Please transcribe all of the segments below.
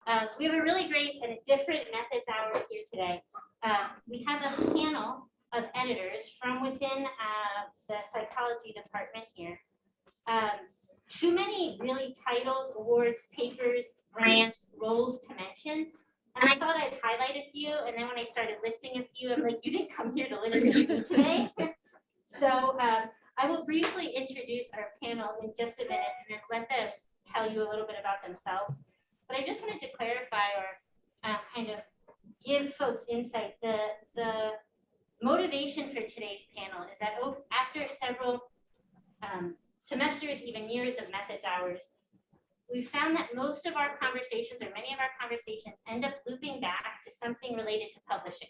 So we have a really great and a different methods hour here today. We have a panel of editors from within the psychology department here. Too many really titles, awards, papers, grants, roles to mention. And I thought I'd highlight a few, and then when I started listing a few, I'm like, you didn't come here to listen to me today. So I will briefly introduce our panel in just a minute and then let them tell you a little bit about themselves. But I just wanted to clarify or kind of give folks insight. The motivation for today's panel is that after several semesters, even years of methods hours, we found that most of our conversations or many of our conversations end up looping back to something related to publishing.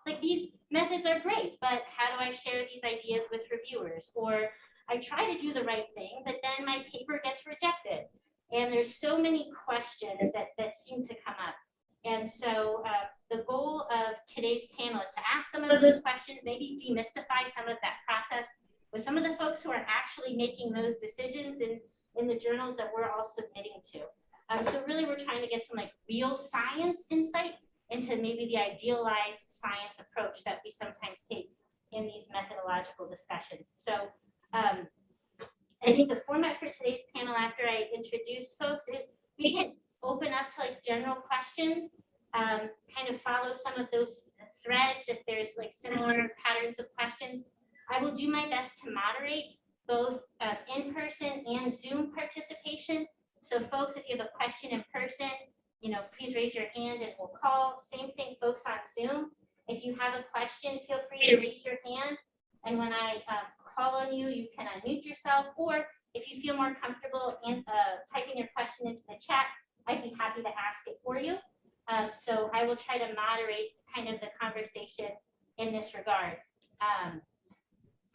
Like, these methods are great, but how do I share these ideas with reviewers? Or I try to do the right thing, but then my paper gets rejected. And there's so many questions that seem to come up. And so the goal of today's panel is to ask some of those questions, maybe demystify some of that process with some of the folks who are actually making those decisions in the journals that we're all submitting to. So really we're trying to get some like real science insight into maybe the idealized science approach that we sometimes take in these methodological discussions. So I think the format for today's panel, after I introduce folks, is we can open up to like general questions, kind of follow some of those threads if there's like similar patterns of questions. I will do my best to moderate both in-person and Zoom participation. So folks, if you have a question in person, please raise your hand and we'll call. Same thing, folks on Zoom. If you have a question, feel free to raise your hand. And when I call on you, you can unmute yourself. Or if you feel more comfortable in typing your question into the chat, I'd be happy to ask it for you. So I will try to moderate kind of the conversation in this regard.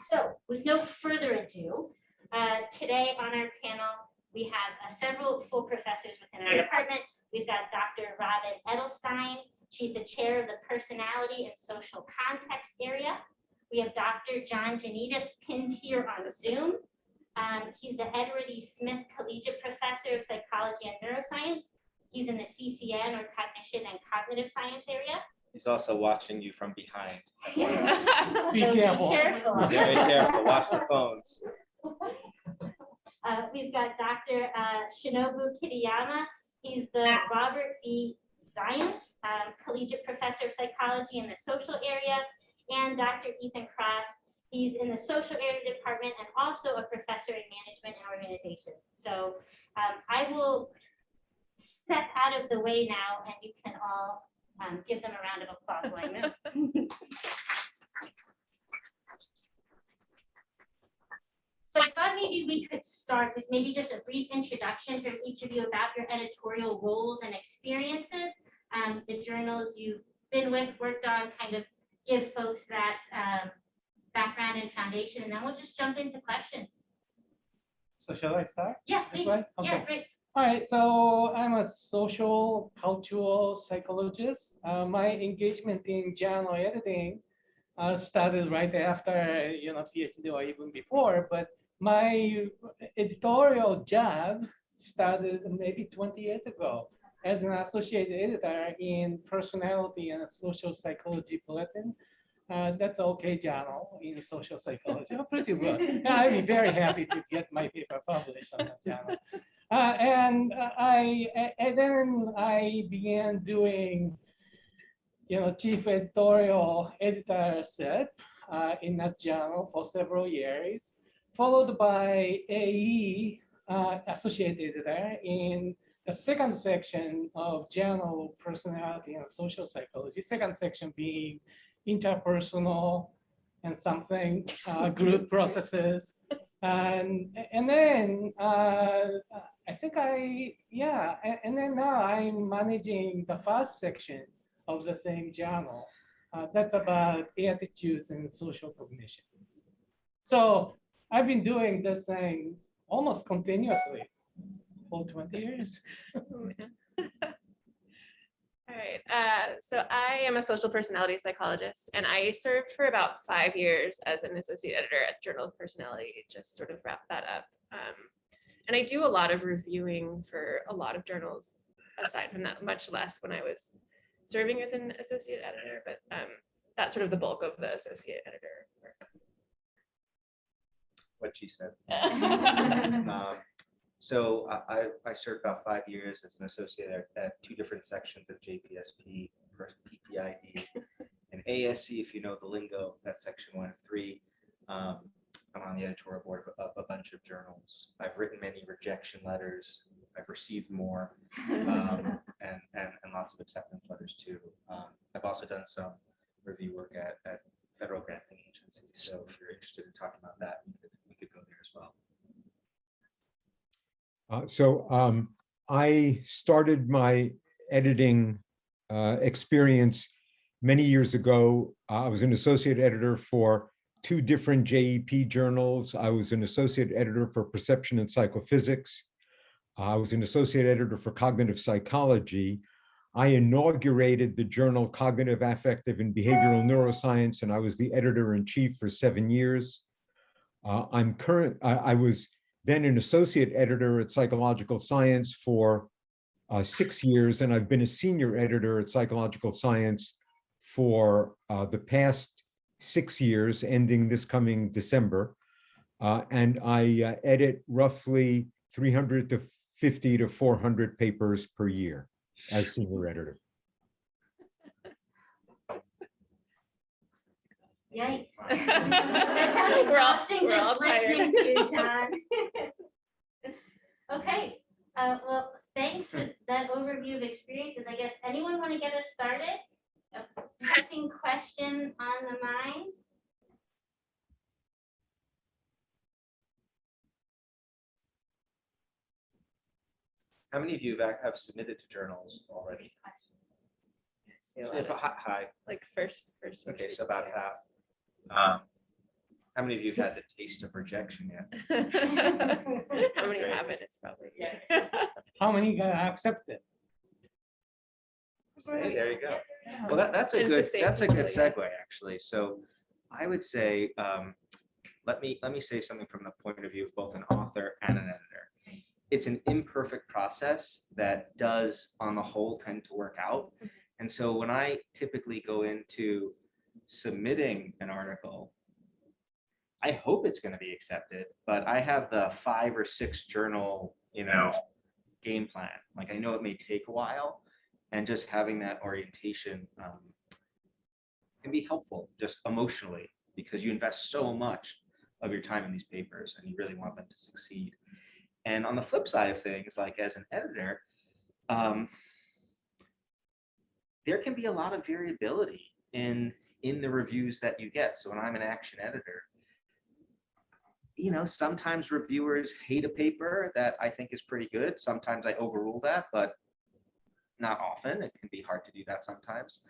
So with no further ado, today on our panel, we have several full professors within our department. We've got Dr. Robin Edelstein. She's the chair of the Personality and Social Context area. We have Dr. John Jonides pinned here on Zoom. He's the Edward E. Smith Collegiate Professor of Psychology and Neuroscience. He's in the CCN or Cognition and Cognitive Science area. He's also watching you from behind. Be careful. Be very careful. Watch the phones. We've got Dr. Shinobu Kitayama. He's the Robert B. Zients Collegiate Professor of Psychology in the Social area, and Dr. Ethan Kross. He's in the Social Area Department and also a professor in Management and Organizations. So I will step out of the way now, and you can all give them a round of applause while I move. So I thought maybe we could start with maybe just a brief introduction from each of you about your editorial roles and experiences, the journals you've been with, worked on, kind of give folks that background and foundation, and then we'll just jump into questions. So shall I start? Yeah, please. Okay. Yeah, great. All right, so I'm a social cultural psychologist. My engagement in journal editing started right after, PhD or even before, but my editorial job started maybe 20 years ago as an associate editor in Personality and Social Psychology Bulletin. That's okay journal in social psychology. Oh, pretty good. I'd be very happy to get my paper published on that journal. And then I began doing, chief editorial editorship in that journal for several years, followed by AE, associate editor in the second section of journal Personality and Social Psychology, second section being interpersonal and something, group processes. And then I think and then now I'm managing the first section of the same journal. That's about attitudes and social cognition. So I've been doing this thing almost continuously for 20 years. All right, so I am a social personality psychologist, and I served for about 5 years as an associate editor at Journal of Personality, just sort of wrap that up. And I do a lot of reviewing for a lot of journals. aside from that, much less when I was serving as an associate editor, but that's sort of the bulk of the associate editor work. What she said. So I served about 5 years as an associate at 2 different sections of JPSP, first PPID and ASC, if you know the lingo, that's section 1 and 3. I'm on the editorial board of a bunch of journals. I've written many rejection letters. I've received more, and lots of acceptance letters too. I've also done some review work at federal granting agencies. So if you're interested in talking about that, we could go there as well. I started my editing experience many years ago. I was an associate editor for 2 different JEP journals. I was an associate editor for Perception and Psychophysics. I was an associate editor for Cognitive Psychology. I inaugurated the journal Cognitive, Affective, and Behavioral Neuroscience, and I was the editor-in-chief for 7 years. I was then an associate editor at Psychological Science for 6 years, and I've been a senior editor at Psychological Science for the past 6 years, ending this coming December. And I edit roughly 350 to 400 papers per year as senior editor. Yikes. That sounds exhausting We're all just listening tired. to you, John. Okay, well, thanks for that overview of experiences. I guess anyone want to get us started? A pressing question on the minds? How many of you have submitted to journals already? Hi. Like first. Okay, so about half. How many of you have had the taste of rejection yet? How many haven't? It's probably. How many got accepted? Say, there you go. Well, that's a And good it's the same people, segue actually. So I would say let me say something from the point of view of both an author and an editor. It's an imperfect process that does on the whole tend to work out. And so when I typically go into submitting an article, I hope it's going to be accepted, but I have the 5 or 6 journal, game plan. Like I know it may take a while, and just having that orientation can be helpful just emotionally, because you invest so much of your time in these papers and you really want them to succeed. And on the flip side of things, like as an editor, there can be a lot of variability in the reviews that you get. So when I'm an action editor, sometimes reviewers hate a paper that I think is pretty good. Sometimes I overrule that, but not often. It can be hard to do that sometimes.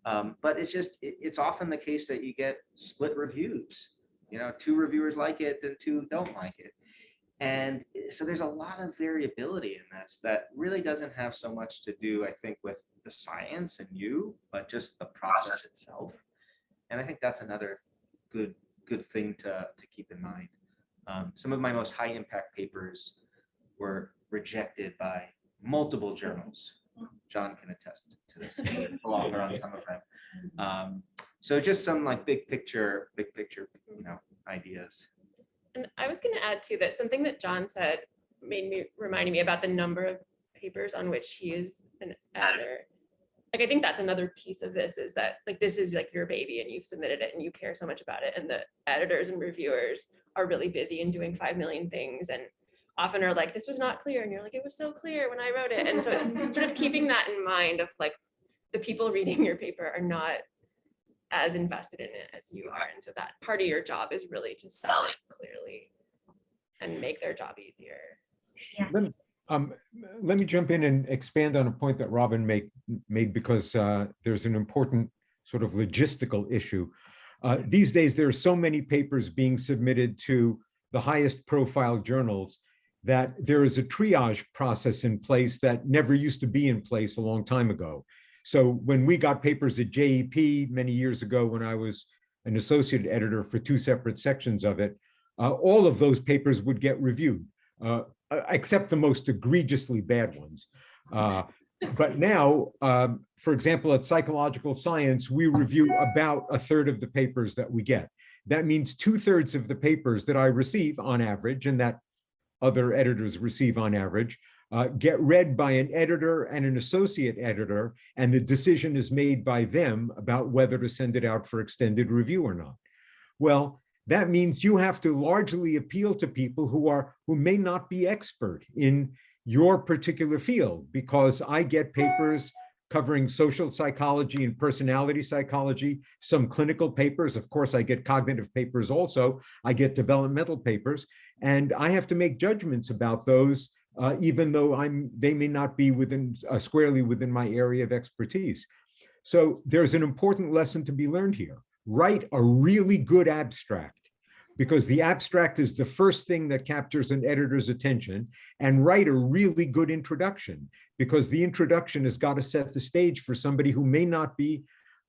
But it's often the case that you get split reviews. 2 reviewers like it and 2 don't like it. And so there's a lot of variability in this that really doesn't have so much to do, I think, with the science and you, but just the process itself. And I think that's another good thing to keep in mind. Some of my most high impact papers were rejected by multiple journals. John can attest to this, author on some of them. So just some like big picture, ideas. And I was going to add too that something that John said reminded me about the number of papers on which he is an editor. Like I think that's another piece of this, is that like this is like your baby and you've submitted it and you care so much about it, and the editors and reviewers are really busy and doing 5 million things and often are like, this was not clear, and you're like, it was so clear when I wrote it. And so sort of keeping that in mind of like the people reading your paper are not as invested in it as you are, and so that part of your job is really to sell it clearly and make their job easier. Let me jump in and expand on a point that Robin made because there's an important sort of logistical issue. These days, there are so many papers being submitted to the highest profile journals that there is a triage process in place that never used to be in place a long time ago. So when we got papers at JEP many years ago, when I was an associate editor for 2 separate sections of it, all of those papers would get reviewed, except the most egregiously bad ones. But now, for example, at Psychological Science, we review about a third of the papers that we get. That means 2/3 of the papers that I receive on average, and that other editors receive on average, get read by an editor and an associate editor, and the decision is made by them about whether to send it out for extended review or not. Well, that means you have to largely appeal to people who may not be expert in your particular field, because I get papers covering social psychology and personality psychology, some clinical papers. Of course, I get cognitive papers also. I get developmental papers, and I have to make judgments about those, even though they may not be squarely within my area of expertise. So there's an important lesson to be learned here. Write a really good abstract, because the abstract is the first thing that captures an editor's attention, and write a really good introduction, because the introduction has got to set the stage for somebody who may not be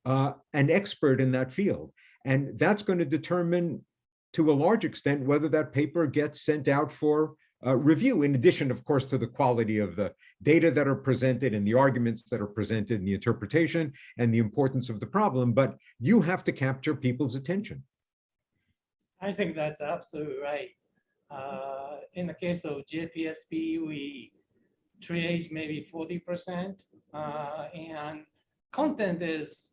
an expert in that field. And that's going to determine, to a large extent, whether that paper gets sent out for review, in addition, of course, to the quality of the data that are presented and the arguments that are presented and the interpretation and the importance of the problem. But you have to capture people's attention. I think that's absolutely right. In the case of JPSP, we triage maybe 40%, and content is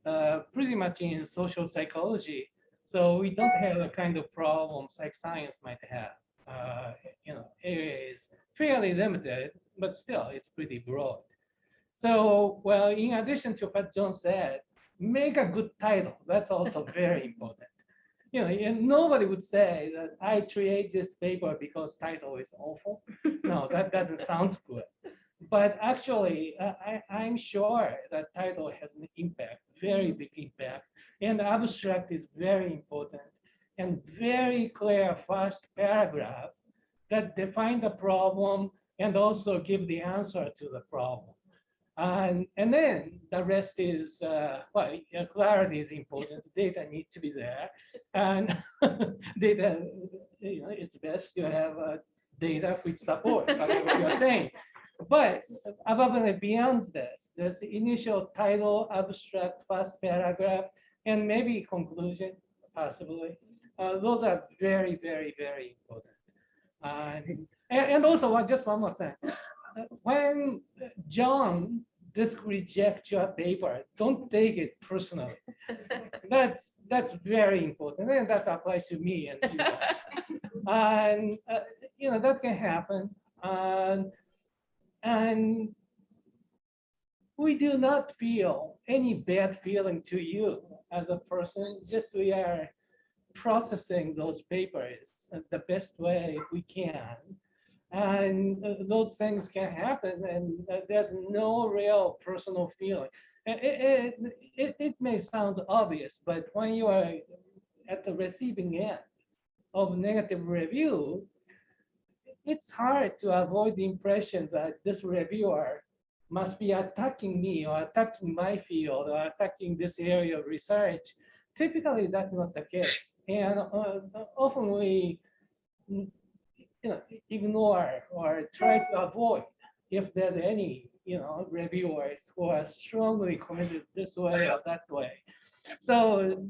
pretty much in social psychology. So we don't have the kind of problems like science might have. Area is fairly limited, but still it's pretty broad. So, well, in addition to what John said, make a good title. That's also very important. And nobody would say that I triage this paper because title is awful. No, that doesn't sound good. But actually, I'm sure that title has an impact, very big impact. And the abstract is very important. And very clear first paragraph that define the problem and also give the answer to the problem. And then the rest is, clarity is important. Data needs to be there. And data, it's best to have data which support whatever you're saying. But above and beyond this, there's the initial title, abstract, first paragraph, and maybe conclusion, possibly. Those are very, very, very important. And also, just one more thing. When John rejects your paper, don't take it personally. That's very important, and that applies to me and to you guys. And that can happen. And we do not feel any bad feeling to you as a person. Just we are processing those papers the best way we can. And those things can happen, and there's no real personal feeling. It may sound obvious, but when you are at the receiving end of negative review, it's hard to avoid the impression that this reviewer must be attacking me or attacking my field or attacking this area of research. Typically, that's not the case. And often we ignore or try to avoid if there's any reviewers who are strongly committed this way or that way. So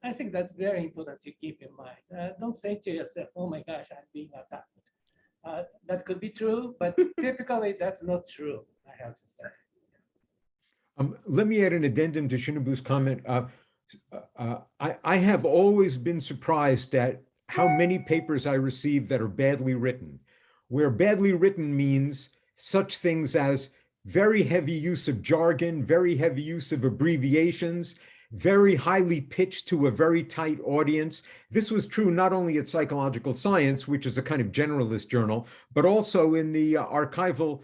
I think that's very important to keep in mind. Don't say to yourself, oh my gosh, I'm being attacked. That could be true, but typically that's not true, I have to say. Let me add an addendum to Shinobu's comment. I have always been surprised at how many papers I receive that are badly written, where badly written means such things as very heavy use of jargon, very heavy use of abbreviations, very highly pitched to a very tight audience. This was true not only at Psychological Science, which is a kind of generalist journal, but also in the archival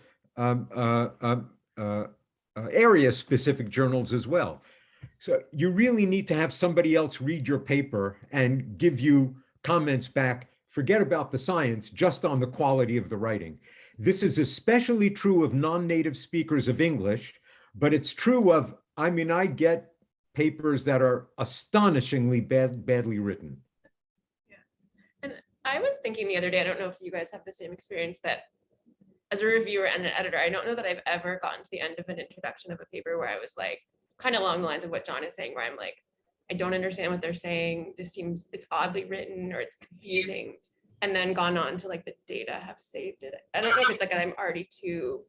area-specific journals as well. So you really need to have somebody else read your paper and give you comments back. Forget about the science, just on the quality of the writing. This is especially true of non-native speakers of English, but it's true of, I get papers that are astonishingly badly written. Yeah. And I was thinking the other day, I don't know if you guys have the same experience, that as a reviewer and an editor, I don't know that I've ever gotten to the end of an introduction of a paper where I was like, kind of along the lines of what John is saying, where I'm like, I don't understand what they're saying. This seems, it's oddly written or it's confusing. And then gone on to like the data have saved it. I don't know if it's like I'm already too,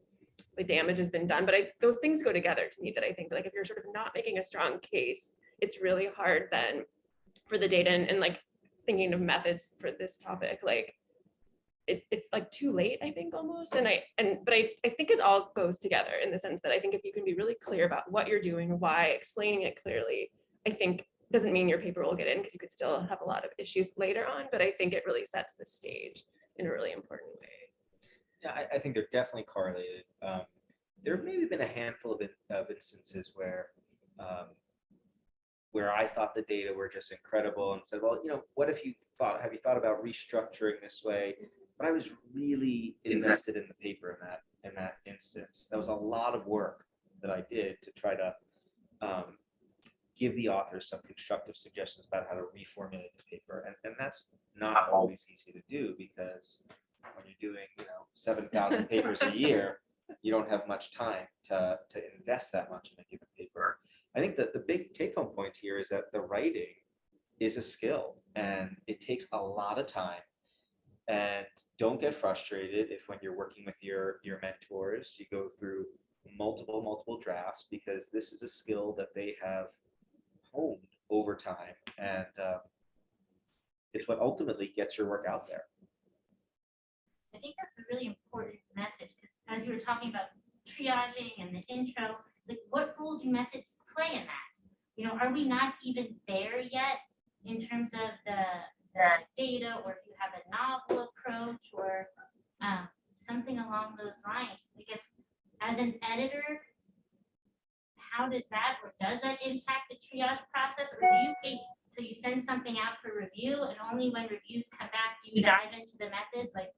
the damage has been done, but those things go together to me, that I think like if you're sort of not making a strong case, it's really hard then for the data and like thinking of methods for this topic, like it's like too late, I think almost. But I think it all goes together in the sense that I think if you can be really clear about what you're doing, why, explaining it clearly, I think doesn't mean your paper will get in, because you could still have a lot of issues later on, but I think it really sets the stage in a really important way. Yeah, I think they're definitely correlated. There have maybe been a handful of instances where I thought the data were just incredible and said, well, what if have you thought about restructuring this way? But I was really invested in the paper in that instance. That was a lot of work that I did to try to give the authors some constructive suggestions about how to reformulate the paper. And that's not always easy to do, because when you're doing 7,000 papers a year, you don't have much time to invest that much in a given paper. I think that the big take-home point here is that the writing is a skill and it takes a lot of time. And don't get frustrated if when you're working with your mentors, you go through multiple drafts, because this is a skill that they have honed over time. And it's what ultimately gets your work out there. I think that's a really important message, because as you were talking about triaging and the intro, like what role do methods play in that? Are we not even there yet in terms of the data, or if you have a novel approach or something along those lines? Because as an editor, how does that impact the triage process? Or do you wait till you send something out for review, and only when reviews come back do you dive into the methods? Like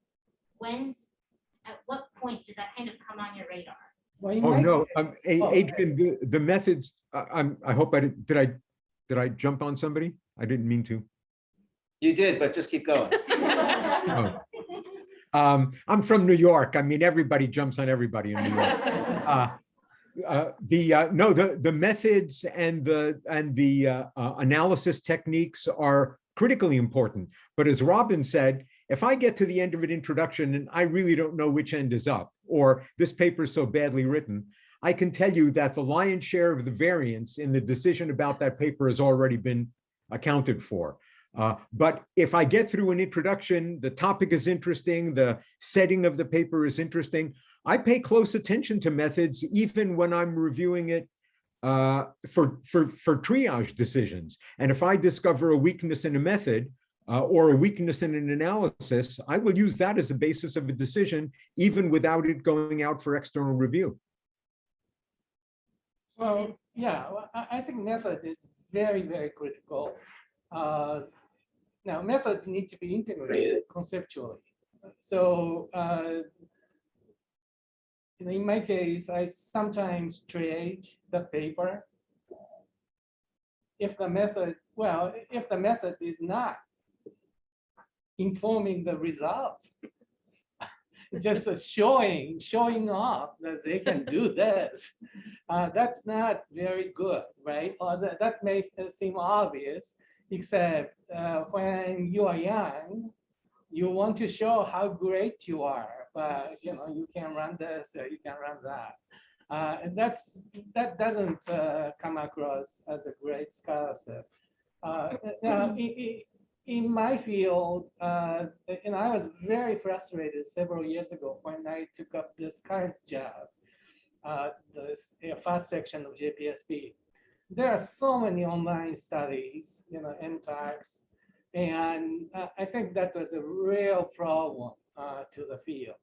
at what point does that kind of come on your radar? Well, you Oh, might- no, Adrian, the methods, I hope did I jump on somebody? I didn't mean to. You did, but just keep going. Oh. I'm from New York. I mean, everybody jumps on everybody in New York. The methods and the analysis techniques are critically important. But as Robin said, if I get to the end of an introduction and I really don't know which end is up, or this paper is so badly written, I can tell you that the lion's share of the variance in the decision about that paper has already been accounted for. But if I get through an introduction, the topic is interesting, the setting of the paper is interesting, I pay close attention to methods, even when I'm reviewing it for triage decisions. And if I discover a weakness in a method or a weakness in an analysis, I will use that as a basis of a decision, even without it going out for external review. Well, yeah, I think method is very, very critical. Now, methods need to be integrated conceptually. So, in my case, I sometimes triage the paper. If the method is not informing the result, just showing off that they can do this, that's not very good, right? Or that may seem obvious, except when you are young, you want to show how great you are, but you can run this or you can run that. And that doesn't come across as a great scholarship. Now, in my field, and I was very frustrated several years ago when I took up this current job, this first section of JPSP. There are so many online studies, MTACs, and I think that was a real problem to the field.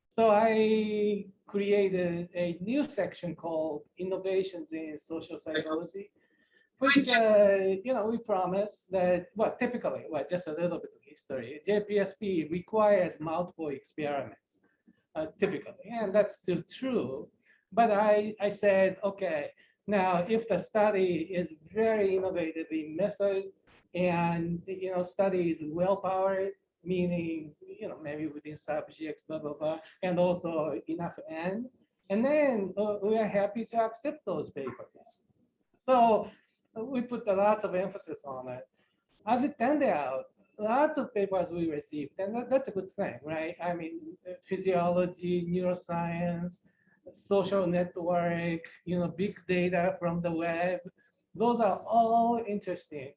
So I created a new section called Innovations in Social Psychology, which, we promised that, typically, just a little bit of history, JPSP requires multiple experiments, typically, and that's still true. But I said, okay, now if the study is very innovative in method and, study is well-powered, meaning, maybe within subjects, blah, blah, blah, and also enough N. And then we are happy to accept those papers. So we put a lot of emphasis on it. As it turned out, lots of papers we received, and that's a good thing, right? I mean, physiology, neuroscience, social network, big data from the web. Those are all interesting.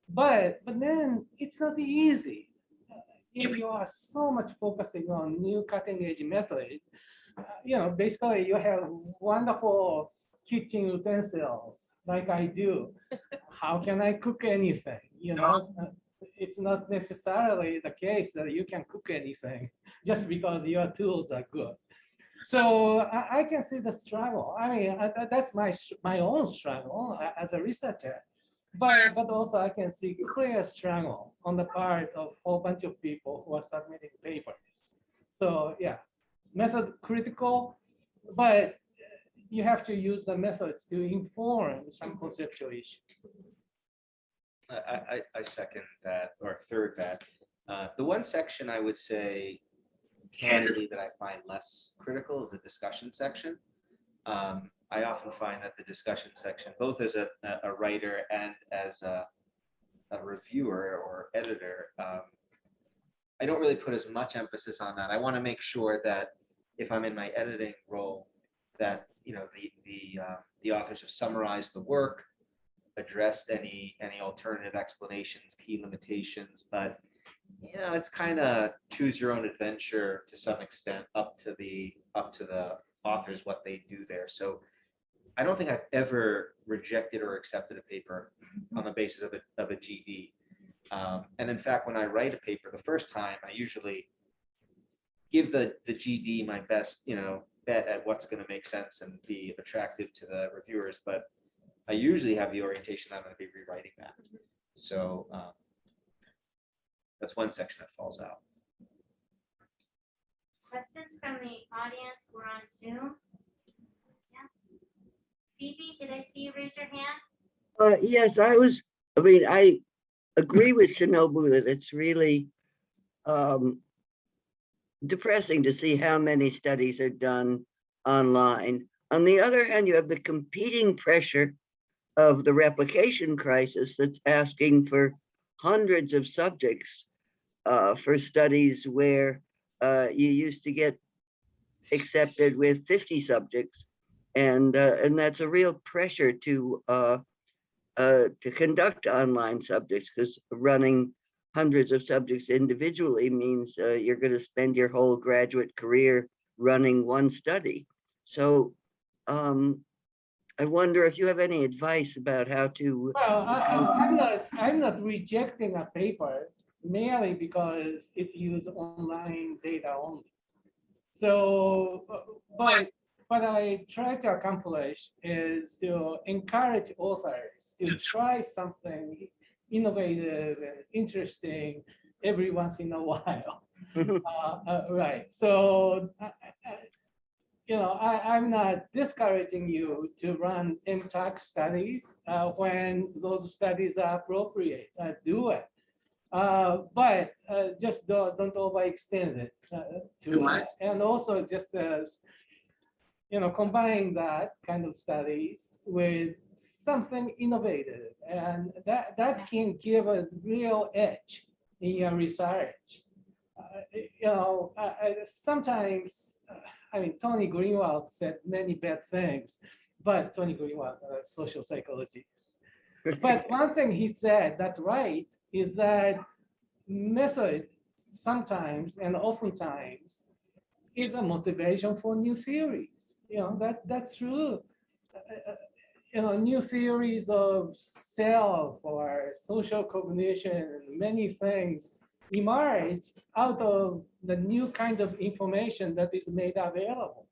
But then it's not easy. If you are so much focusing on new cutting edge method, basically you have wonderful kitchen utensils like I do. How can I cook anything? It's not necessarily the case that you can cook anything just because your tools are good. So I can see the struggle. I mean, that's my own struggle as a researcher. But also I can see clear struggle on the part of a whole bunch of people who are submitting papers. So yeah, method critical, but you have to use the methods to inform some conceptual issues. I second that, or third that. The one section I would say candidly that I find less critical is the discussion section. I often find that the discussion section, both as a writer and as a reviewer or editor, I don't really put as much emphasis on that. I want to make sure that if I'm in my editing role, that the authors have summarized the work, addressed any alternative explanations, key limitations, but it's kind of choose your own adventure to some extent, up to the authors what they do there. So I don't think I've ever rejected or accepted a paper on the basis of a GD. And in fact, when I write a paper the first time, I usually give the GD my best bet at what's going to make sense and be attractive to the reviewers, but I usually have the orientation that I'm going to be rewriting that. So that's one section that falls out. Questions from the audience? We're on Zoom. Yeah. Phoebe, did I see you raise your hand? Yes, I agree with Shinobu that it's really depressing to see how many studies are done online. On the other hand, you have the competing pressure of the replication crisis that's asking for hundreds of subjects for studies where you used to get accepted with 50 subjects. And that's a real pressure to conduct online subjects, because running hundreds of subjects individually means you're going to spend your whole graduate career running one study. So I wonder if you have any advice about how to. Well, I'm not rejecting a paper merely because it uses online data only. So, but what I try to accomplish is to encourage authors to try something innovative and interesting every once in a while. Right. So, I'm not discouraging you to run MTAC studies when those studies are appropriate. Do it. But just don't overextend it too much. And also just as, combine that kind of studies with something innovative, and that can give a real edge in your research. Sometimes, Tony Greenwald said many bad things, but Tony Greenwald, social psychologist. But one thing he said that's right is that method sometimes and oftentimes is a motivation for new theories. That's true. New theories of self or social cognition, many things emerge out of the new kind of information that is made available.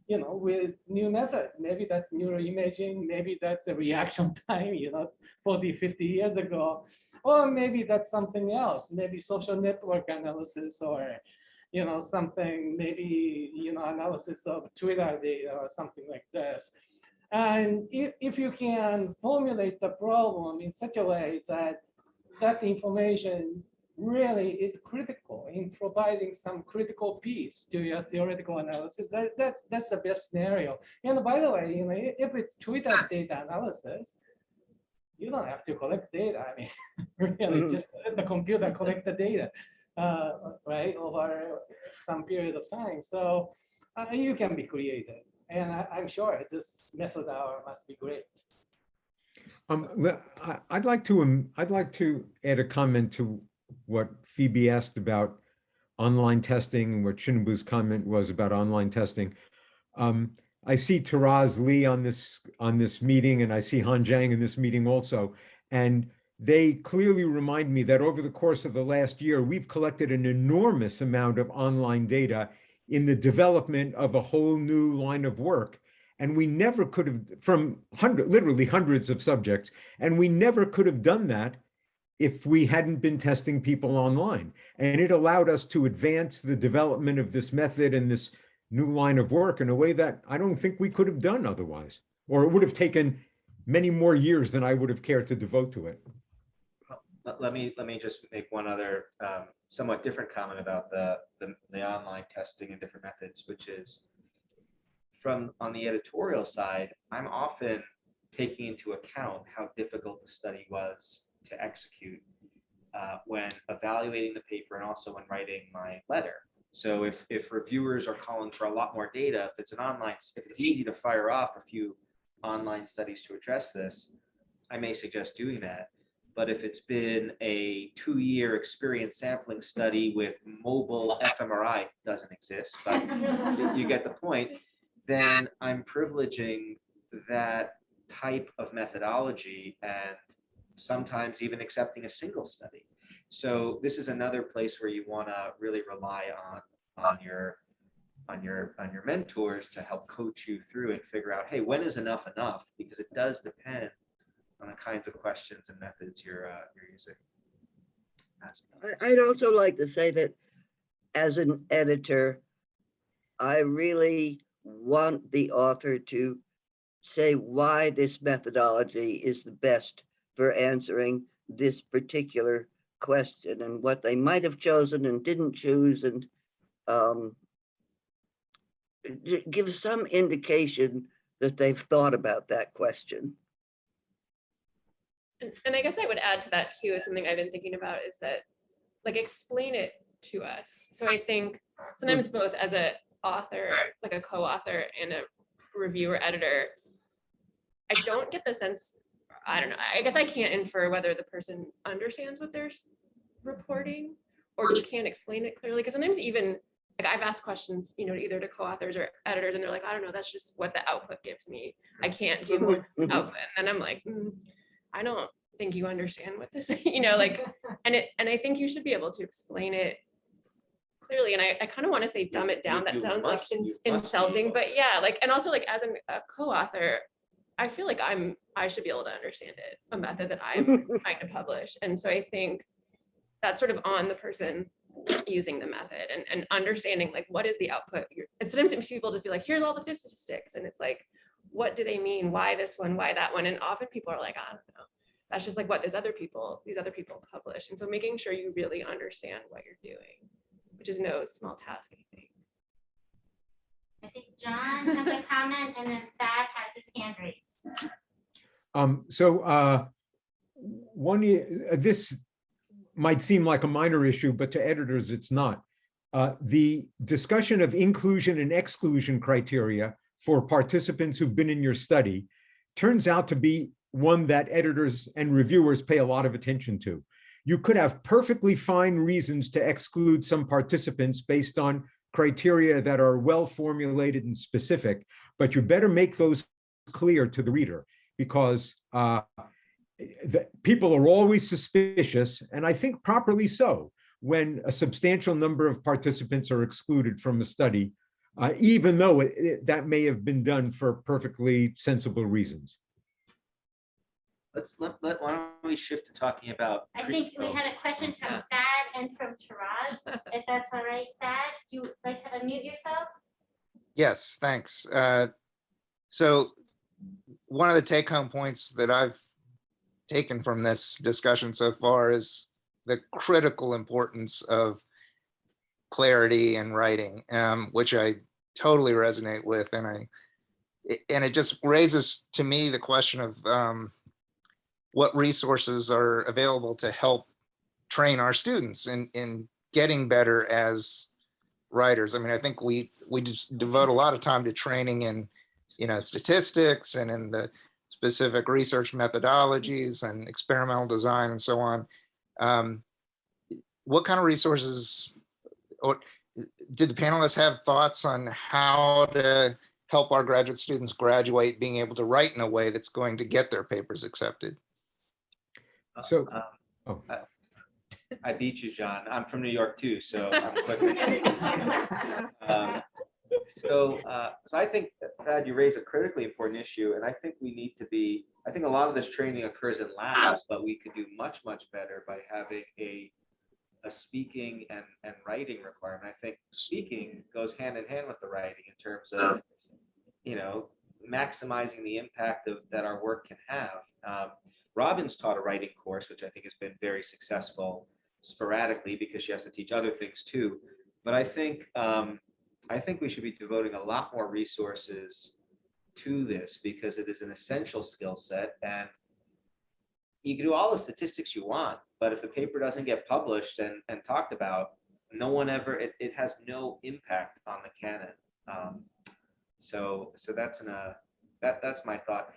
With new method, maybe that's neuroimaging, maybe that's a reaction time, 40, 50 years ago, or maybe that's something else, maybe social network analysis, or, something, maybe, analysis of Twitter data or something like this. And if you can formulate the problem in such a way that that information really is critical in providing some critical piece to your theoretical analysis. That's the best scenario. And by the way, if it's tweeted data analysis, you don't have to collect data. I mean, really, just let the computer collect the data, right, over some period of time. So you can be creative, and I'm sure this method hour must be great. I'd like to add a comment to what Phoebe asked about online testing and what Shinobu's comment was about online testing. I see Taraz Lee on this meeting, and I see Han Zhang in this meeting also, and they clearly remind me that over the course of the last year, we've collected an enormous amount of online data in the development of a whole new line of work. And we never could have, from literally hundreds of subjects, and we never could have done that if we hadn't been testing people online. And it allowed us to advance the development of this method and this new line of work in a way that I don't think we could have done otherwise, or it would have taken many more years than I would have cared to devote to it. Let me just make one other somewhat different comment about the online testing and different methods, which is on the editorial side, I'm often taking into account how difficult the study was to execute when evaluating the paper and also when writing my letter. So if reviewers are calling for a lot more data, if it's easy to fire off a few online studies to address this, I may suggest doing that. But if it's been a 2-year experience sampling study with mobile fMRI, doesn't exist, but you get the point, then I'm privileging that type of methodology and sometimes even accepting a single study. So this is another place where you want to really rely on your mentors to help coach you through and figure out, hey, when is enough enough? Because it does depend on the kinds of questions and methods you're using. I'd also like to say that as an editor, I really want the author to say why this methodology is the best for answering this particular question and what they might have chosen and didn't choose, and give some indication that they've thought about that question. And I guess I would add to that too, is something I've been thinking about, is that, like, explain it to us. So I think sometimes both as a author, like a co-author and a reviewer editor, I don't get the sense, I don't know, I guess I can't infer whether the person understands what they're reporting or just can't explain it clearly. Because sometimes even, like, I've asked questions, either to co-authors or editors, and they're like, I don't know, that's just what the output gives me. I can't do more output. And then I'm like, I don't think you understand what this, like, and I think you should be able to explain it clearly. And I kind of want to say dumb it down. That sounds like insulting, but yeah, like, and also, like, as a co-author, I feel like I should be able to understand it, a method that I'm trying to publish. And so I think that's sort of on the person using the method and understanding, like, what is the output. And sometimes people just be like, here's all the statistics, and it's like, what do they mean? Why this one? Why that one? And often people are like, I don't know. That's just like what these other people publish. And so making sure you really understand what you're doing, which is no small task, I think. I think John has a comment, and then Thad has his hand raised. This might seem like a minor issue, but to editors, it's not. The discussion of inclusion and exclusion criteria for participants who've been in your study turns out to be one that editors and reviewers pay a lot of attention to. You could have perfectly fine reasons to exclude some participants based on criteria that are well formulated and specific, but you better make those clear to the reader, because people are always suspicious, and I think properly so, when a substantial number of participants are excluded from a study, even though that may have been done for perfectly sensible reasons. Why don't we shift to talking about. I think we had a question from Thad and from Taraz, if that's all right. Thad, do you like to unmute yourself? Yes, thanks. So one of the take-home points that I've taken from this discussion so far is the critical importance of clarity and writing, which I totally resonate with. And it just raises to me the question of what resources are available to help train our students in getting better as writers. I mean, I think we just devote a lot of time to training in, statistics and in the specific research methodologies and experimental design and so on. What kind of resources, or did the panelists have thoughts on how to help our graduate students graduate being able to write in a way that's going to get their papers accepted? So, I beat you, John. I'm from New York too, so I'm quick. So I think that you raise a critically important issue, and I think we need to be. I think a lot of this training occurs in labs, but we could do much better by having a speaking and writing requirement. I think speaking goes hand in hand with the writing in terms of maximizing the impact that our work can have. Robin's taught a writing course, which I think has been very successful sporadically because she has to teach other things too. But I think we should be devoting a lot more resources to this because it is an essential skill set, and you can do all the statistics you want, but if the paper doesn't get published and talked about, no one ever, it has no impact on the canon. So that's my thought.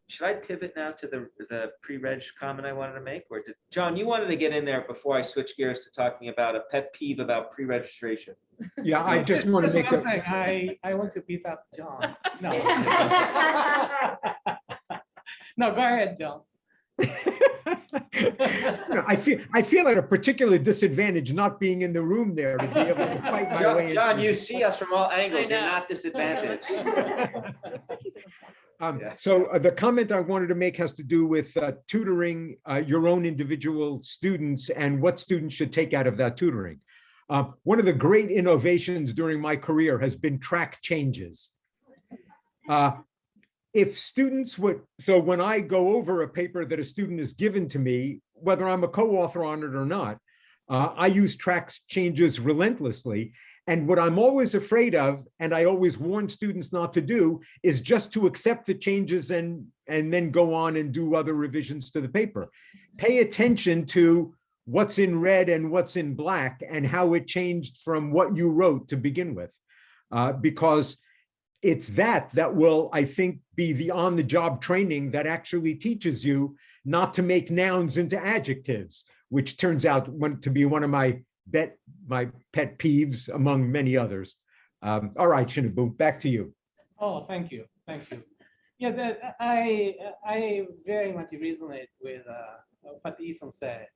Should I pivot now to the pre-reg comment I wanted to make, or John, you wanted to get in there before I switch gears to talking about a pet peeve about pre-registration? yeah, I just want to make a, I want to beat up John. No. No, go ahead, John. I feel at a particular disadvantage not being in the room there to be able to fight my way. John, into you it. see us from all angles. You're know. not disadvantaged. Looks like he's in a- Yeah. So the comment I wanted to make has to do with tutoring your own individual students and what students should take out of that tutoring. One of the great innovations during my career has been track changes. If students would, so when I go over a paper that a student has given to me, whether I'm a co-author on it or not, I use track changes relentlessly. And what I'm always afraid of, and I always warn students not to do, is just to accept the changes and then go on and do other revisions to the paper. Pay attention to what's in red and what's in black and how it changed from what you wrote to begin with, because it's that will, I think, be the on-the-job training that actually teaches you not to make nouns into adjectives, which turns out to be one of my pet peeves among many others. All right, Shinobu, back to you. Oh, thank you. Yeah, I very much resonate with what Ethan said.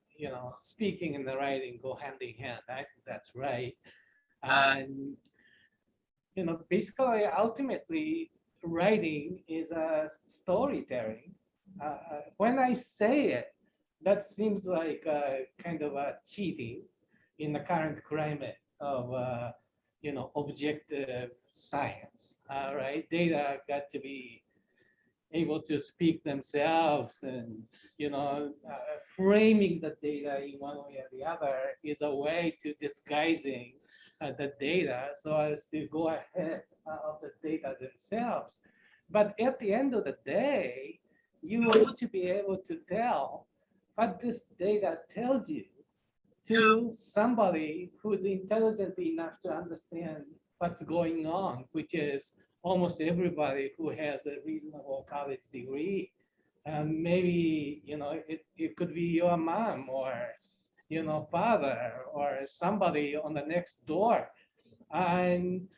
Speaking and the writing go hand in hand. I think that's right. And basically, ultimately, writing is a storytelling. When I say it, that seems like kind of a cheating in the current climate of objective science. Right? Data got to be able to speak themselves, and framing the data in one way or the other is a way to disguising the data so as to go ahead of the data themselves. But at the end of the day, you want to be able to tell what this data tells you to somebody who's intelligent enough to understand what's going on, which is almost everybody who has a reasonable college degree. And maybe, it could be your mom or father or somebody on the next door. And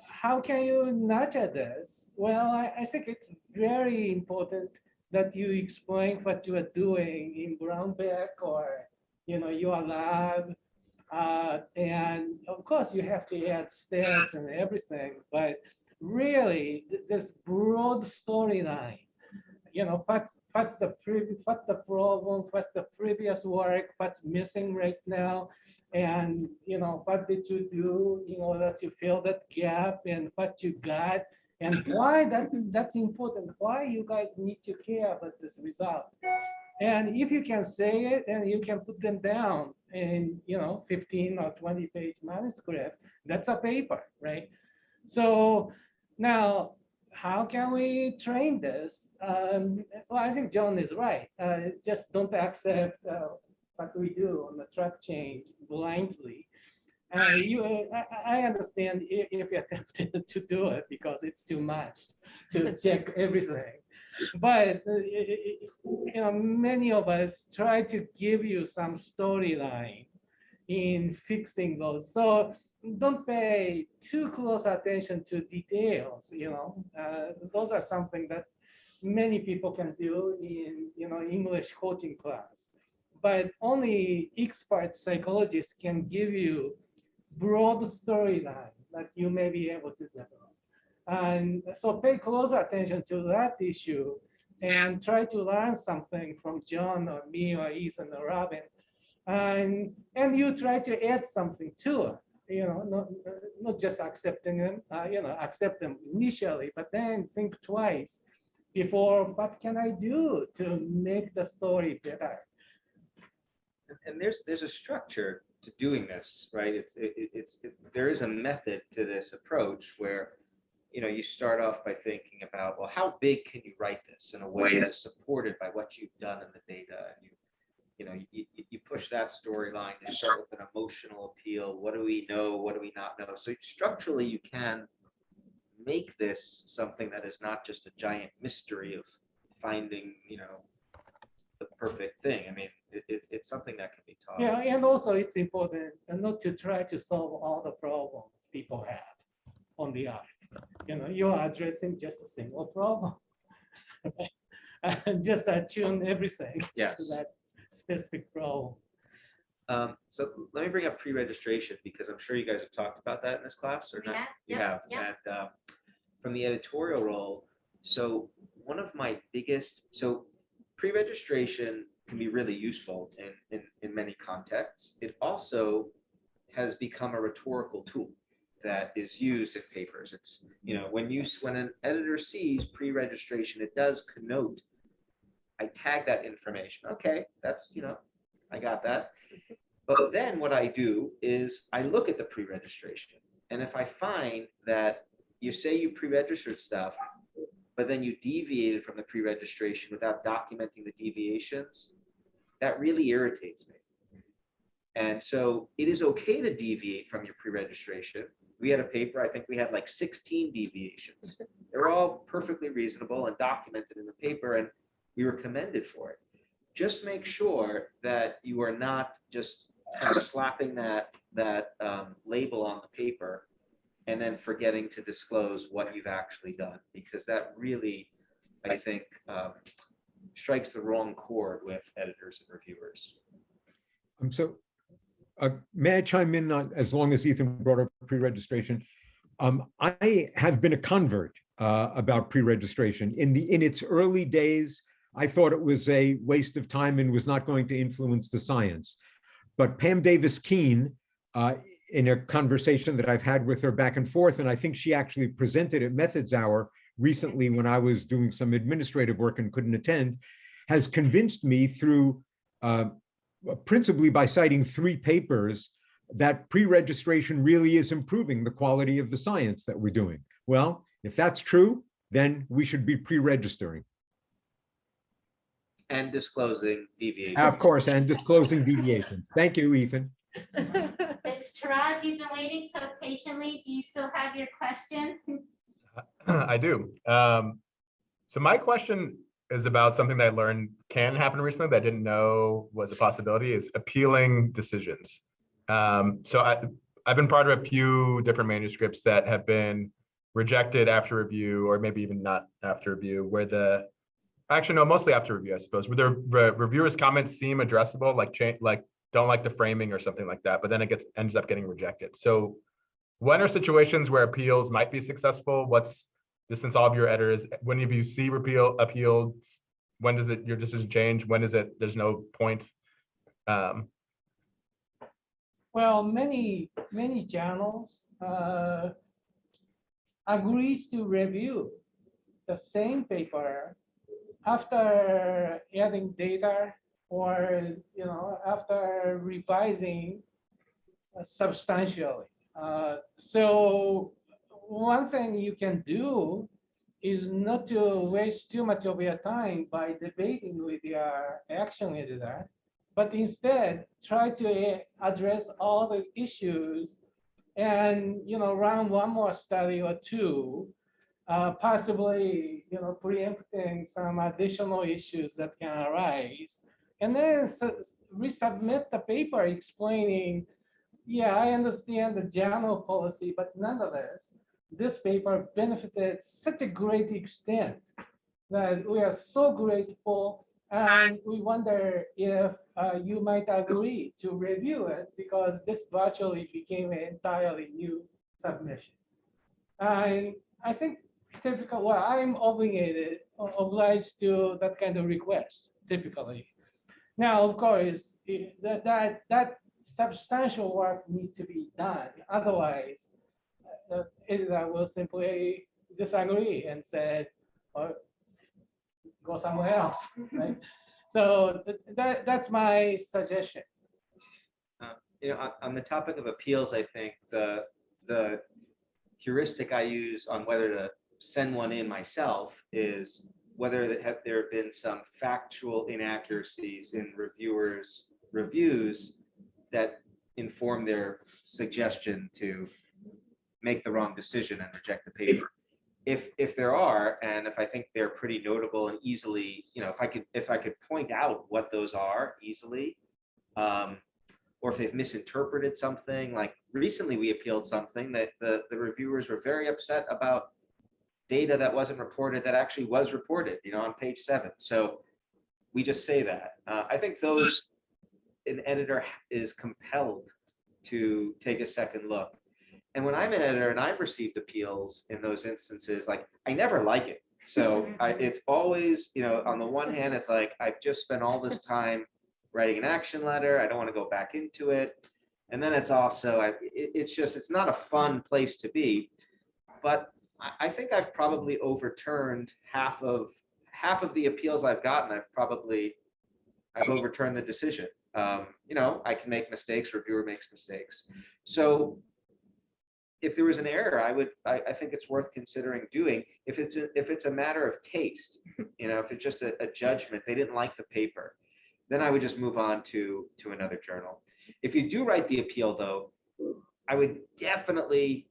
how can you nurture this? Well, I think it's very important that you explain what you are doing in Brownback or your lab. And of course you have to add stats and everything, but really this broad storyline, what's the problem, what's the previous work, what's missing right now, and what did you do in order to fill that gap, and what you got, and why that's important, why you guys need to care about this result. And if you can say it and you can put them down in, 15 or 20-page manuscript, that's a paper, right? So now, how can we train this? Well, I think John is right. Just don't accept what we do on the track change blindly. I understand if you attempted to do it because it's too much to check everything. But many of us try to give you some storyline in fixing those. So don't pay too close attention to details. Those are something that many people can do in English coaching class, but only expert psychologists can give you broad storyline that you may be able to develop. And so pay close attention to that issue and try to learn something from John or me or Ethan or Robin. And you try to add something to it, not just accepting them, accept them initially, but then think twice before, what can I do to make the story better? And there's a structure to doing this, right? There is a method to this approach where, you start off by thinking about, well, how big can you write this in a way that's supported by what you've done in the data? And you push that storyline, you start with an emotional appeal. What do we know? What do we not know? So structurally, you can make this something that is not just a giant mystery of finding, the perfect thing. I mean, it's something that can be taught. Yeah, and also it's important not to try to solve all the problems people have on the art. You're addressing just a single problem. And just attune everything to Yes. that specific problem. So let me bring up pre-registration because I'm sure you guys have talked about that in this class or not. Yeah, You yep, have. yep. And from the editorial role, so one of my biggest, pre-registration can be really useful in many contexts. It also has become a rhetorical tool that is used in papers. It's, when an editor sees pre-registration, it does connote, I tag that information. Okay, that's, I got that. But then what I do is I look at the pre-registration. And if I find that you say you pre-registered stuff, but then you deviated from the pre-registration without documenting the deviations, that really irritates me. And so it is okay to deviate from your pre-registration. We had a paper, I think we had like 16 deviations. They were all perfectly reasonable and documented in the paper, and we were commended for it. Just make sure that you are not just kind of slapping that label on the paper and then forgetting to disclose what you've actually done, because that really, I think, strikes the wrong chord with editors and reviewers. So may I chime in on, as long as Ethan brought up pre-registration? I have been a convert about pre-registration. In its early days, I thought it was a waste of time and was not going to influence the science. But Pam Davis-Keene, in a conversation that I've had with her back and forth, and I think she actually presented at Methods Hour recently when I was doing some administrative work and couldn't attend, has convinced me through, principally by citing 3 papers, that pre-registration really is improving the quality of the science that we're doing. Well, if that's true, then we should be pre-registering. And disclosing deviations. Of course, and disclosing deviations. Thank you, Ethan. It's Taraz, you've been waiting so patiently. Do you still have your question? I do. So my question is about something that I learned can happen recently that I didn't know was a possibility, is appealing decisions. So I've been part of a few different manuscripts that have been rejected after review, or maybe even not after review, where actually, no, mostly after review, I suppose, where the reviewers' comments seem addressable, like don't like the framing or something like that, but then it ends up getting rejected. So when are situations where appeals might be successful? Since all of your editors, when you see appealed, when does your decision change? When is it, there's no point? Well, many journals agrees to review the same paper after adding data or, after revising substantially. So one thing you can do is not to waste too much of your time by debating with your action editor, but instead try to address all the issues and run one more study or two, possibly preempting some additional issues that can arise, and then resubmit the paper explaining, yeah, I understand the general policy, but nonetheless, this paper benefited such a great extent that we are so grateful, and we wonder if you might agree to review it, because this virtually became an entirely new submission. And I think well, I'm obliged to that kind of request typically. Now, of course, that substantial work needs to be done. Otherwise, the editor will simply disagree and say, or go somewhere else, right? So that's my suggestion. On the topic of appeals, I think the heuristic I use on whether to send one in myself is whether there have been some factual inaccuracies in reviewers' reviews that inform their suggestion to make the wrong decision and reject the paper. If there are, and if I think they're pretty notable and easily, if I could point out what those are easily, or if they've misinterpreted something, like recently we appealed something that the reviewers were very upset about data that wasn't reported that actually was reported, on page 7. So we just say that. I think an editor is compelled to take a second look. And when I'm an editor and I've received appeals in those instances, like I never like it. So it's always, on the one hand, it's like, I've just spent all this time writing an action letter. I don't want to go back into it. And then it's also, it's not a fun place to be. But I think I've probably overturned half of the appeals I've gotten. I've overturned the decision. I can make mistakes, reviewer makes mistakes. So if there was an error, I think it's worth considering doing. If it's a matter of taste, if it's just a judgment, they didn't like the paper, then I would just move on to another journal. If you do write the appeal, though, I would definitely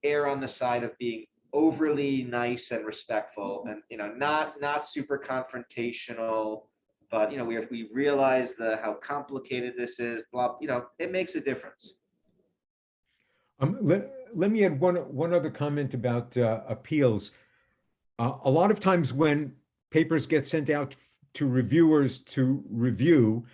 err on the side of being overly nice and respectful, and not super confrontational, but we realize how complicated this is. Blah, it makes a difference. Let me add one other comment about appeals. A lot of times when papers get sent out to reviewers to review,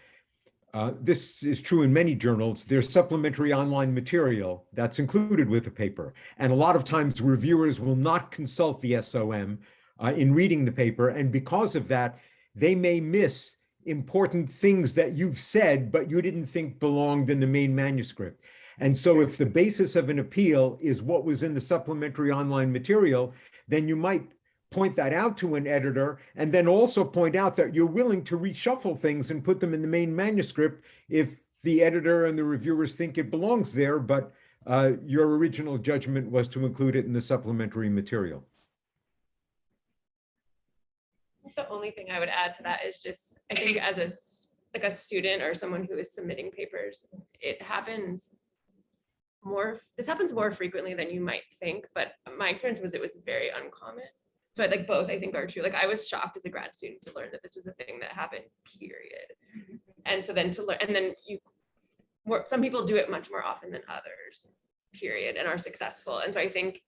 this is true in many journals, there's supplementary online material that's included with the paper. And a lot of times reviewers will not consult the SOM in reading the paper. And because of that, they may miss important things that you've said, but you didn't think belonged in the main manuscript. And so if the basis of an appeal is what was in the supplementary online material, then you might point that out to an editor, and then also point out that you're willing to reshuffle things and put them in the main manuscript if the editor and the reviewers think it belongs there, but your original judgment was to include it in the supplementary material. The only thing I would add to that is just, I think as a student or someone who is submitting papers, this happens more frequently than you might think, but my experience was it was very uncommon. So both I think are true. I was shocked as a grad student to learn that this was a thing that happened, period. And so then to learn, and then some people do it much more often than others, period, and are successful. And so I think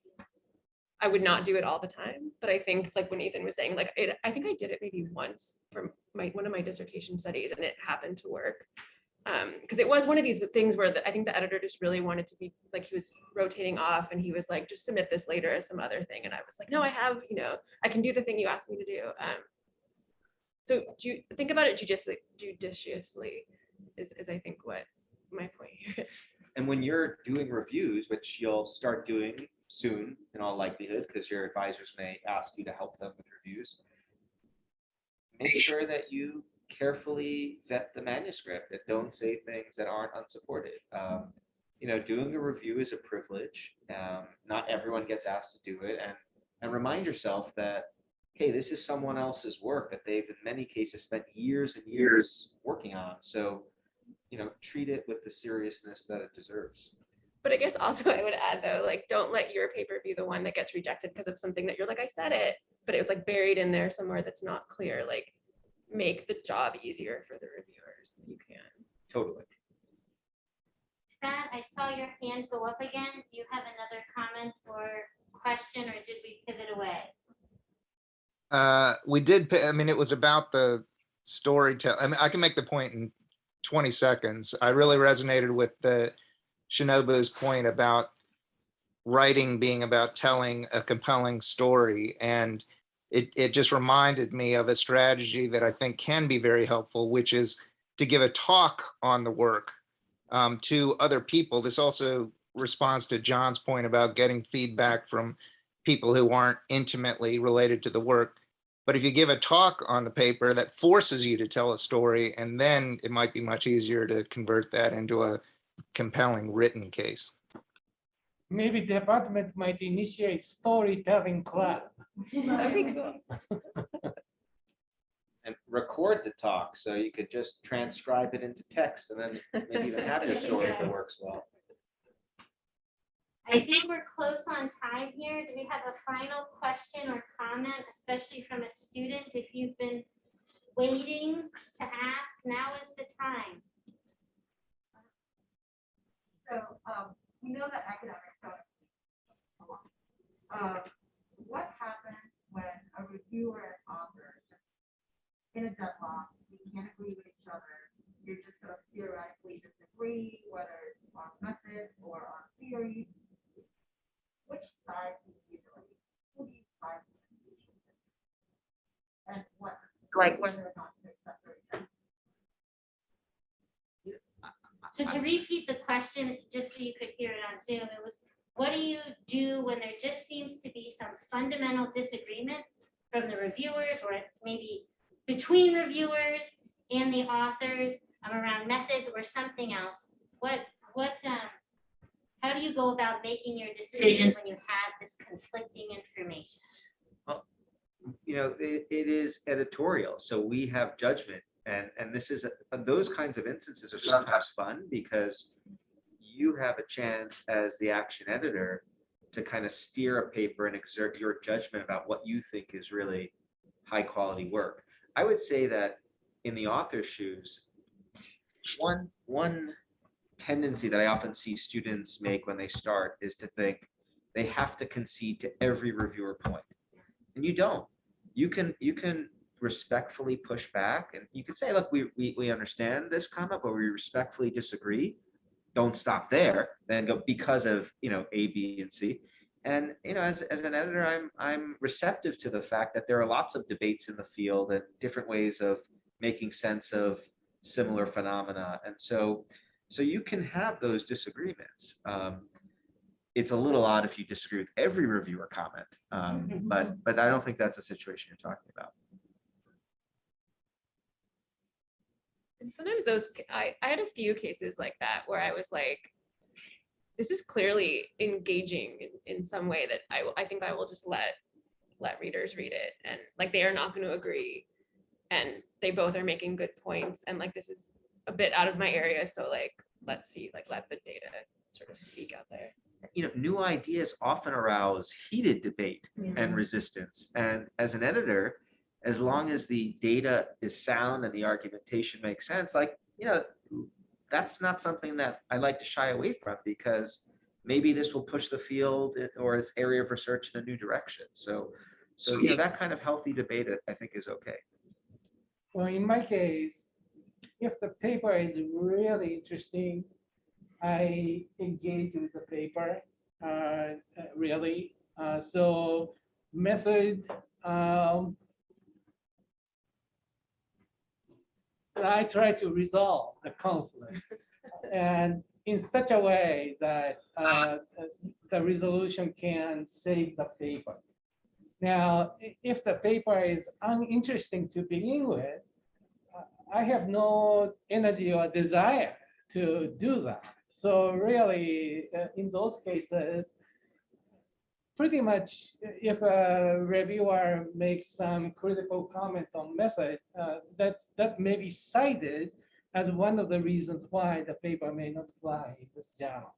I would not do it all the time, but I think when Ethan was saying, I think I did it maybe once for one of my dissertation studies, and it happened to work. Because it was one of these things where I think the editor just really wanted to be he was rotating off, and he was like, just submit this later as some other thing. And I was like, no, I have, I can do the thing you asked me to do. So do you think about it judiciously is I think what my point here is. And when you're doing reviews, which you'll start doing soon in all likelihood, because your advisors may ask you to help them with reviews, make sure that you carefully vet the manuscript and don't say things that aren't unsupported. Doing a review is a privilege. Not everyone gets asked to do it, and remind yourself that, hey, this is someone else's work that they've in many cases spent years and years working on. So, treat it with the seriousness that it deserves. But I guess also I would add though, like, don't let your paper be the one that gets rejected because of something that you're like, I said it, but it was like buried in there somewhere that's not clear. Like, make the job easier for the reviewers if you can. Totally. Matt, I saw your hand go up again. Do you have another comment or question, or did we pivot away? We did, I mean, it was about the storytelling. I mean, I can make the point in 20 seconds. I really resonated with the Shinobu's point about writing being about telling a compelling story. And it just reminded me of a strategy that I think can be very helpful, which is to give a talk on the work to other people. This also responds to John's point about getting feedback from people who aren't intimately related to the work. But if you give a talk on the paper, that forces you to tell a story, and then it might be much easier to convert that into a compelling written case. Maybe the department might initiate storytelling club. That'd be cool. And record the talk so you could just transcribe it into text and then maybe even have your story if it works well. I think we're close on time here. Do we have a final question or comment, especially from a student? If you've been waiting to ask, now is the time. So we know that academics don't what happens when a reviewer and author in a deadlock, you can't agree with each other, you're just sort of theoretically disagree, whether it's on methods or on theories. Which side do you usually, who do you side with? And what, like whether or not to accept or reject? So to repeat the question, just so you could hear it on Zoom, it was, what do you do when there just seems to be some fundamental disagreement from the reviewers, or maybe between reviewers and the authors around methods or something else? How do you go about making your decisions when you have this conflicting information? Well, it is editorial, so we have judgment. And this is those kinds of instances are sometimes fun because you have a chance as the action editor to kind of steer a paper and exert your judgment about what you think is really high quality work. I would say that in the author's shoes, one tendency that I often see students make when they start is to think they have to concede to every reviewer point. And you don't. You can respectfully push back, and you can say, look, we understand this comment, but we respectfully disagree. Don't stop there, then go because of A, B, and C. And as an editor, I'm receptive to the fact that there are lots of debates in the field and different ways of making sense of similar phenomena. And so you can have those disagreements. It's a little odd if you disagree with every reviewer comment, but I don't think that's a situation you're talking about. And sometimes I had a few cases like that where I was like, this is clearly engaging in some way that I think I will just let readers read it, and like they are not going to agree, and they both are making good points, and like this is a bit out of my area, so like let's see, like let the data sort of speak out there. New ideas often arouse heated debate and resistance, and as an editor, as long as the data is sound and the argumentation makes sense, that's not something that I like to shy away from, because maybe this will push the field or its area of research in a new direction. So that kind of healthy debate, I think, is okay. Well, in my case, if the paper is really interesting, I engage with the paper, really. So method, I try to resolve the conflict, and in such a way that the resolution can save the paper. Now, if the paper is uninteresting to begin with, I have no energy or desire to do that. So really, in those cases, pretty much if a reviewer makes some critical comment on method, that may be cited as one of the reasons why the paper may not fly in this journal.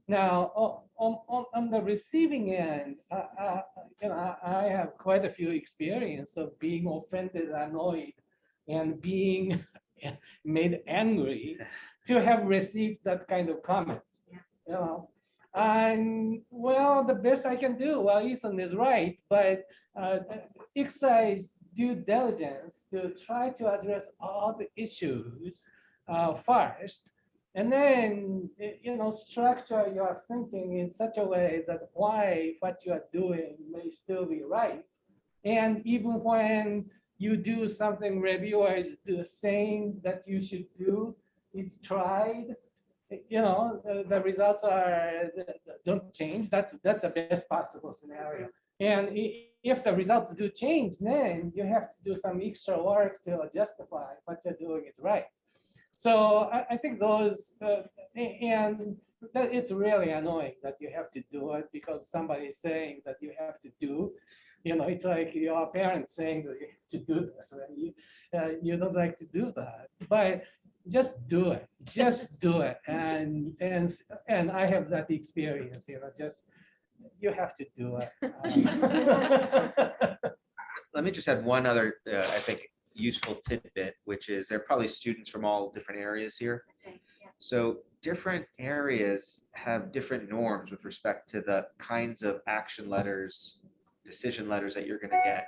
Now, on the receiving end, I have quite a few experience of being offended, annoyed, and being made angry to have received that kind of comment. You know, and well, the best I can do, well, Ethan is right, but exercise due diligence to try to address all the issues first, and then structure your thinking in such a way that why what you are doing may still be right, and even when you do something reviewers do saying that you should do, it's tried. The results don't change. That's the best possible scenario. And if the results do change, then you have to do some extra work to justify what you're doing is right. So I think those, and that it's really annoying that you have to do it because somebody is saying that you have to do. It's like your parents saying that you have to do this, and you don't like to do that. But just do it. Just do it. And I have that experience. Just you have to do it. Let me just add one other, I think, useful tidbit, which is there are probably students from all different areas here. That's right, yeah. So different areas have different norms with respect to the kinds of action letters, decision letters that you're going to get.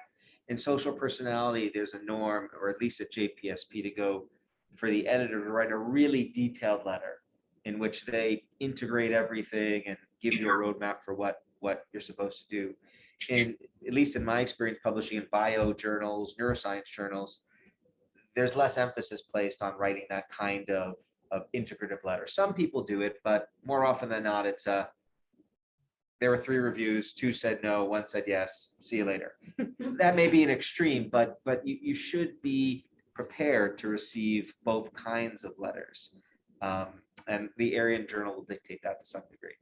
In social personality, there's a norm, or at least at JPSP, to go for the editor to write a really detailed letter in which they integrate everything and give you a roadmap for what you're supposed to do. And at least in my experience publishing in bio journals, neuroscience journals, there's less emphasis placed on writing that kind of integrative letter. Some people do it, but more often than not, it's there were 3 reviews, 2 said no, 1 said yes, see you later. That may be an extreme, but you should be prepared to receive both kinds of letters. And the Aryan Journal will dictate that to some degree.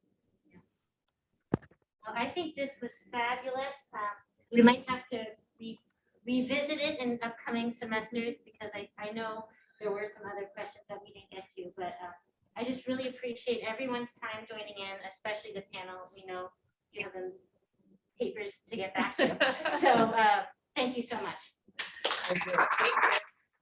Well, I think this was fabulous. We might have to revisit it in upcoming semesters because I know there were some other questions that we didn't get to, but I just really appreciate everyone's time joining in, especially the panel. We know you have the papers to get back to. So thank you so much. Okay.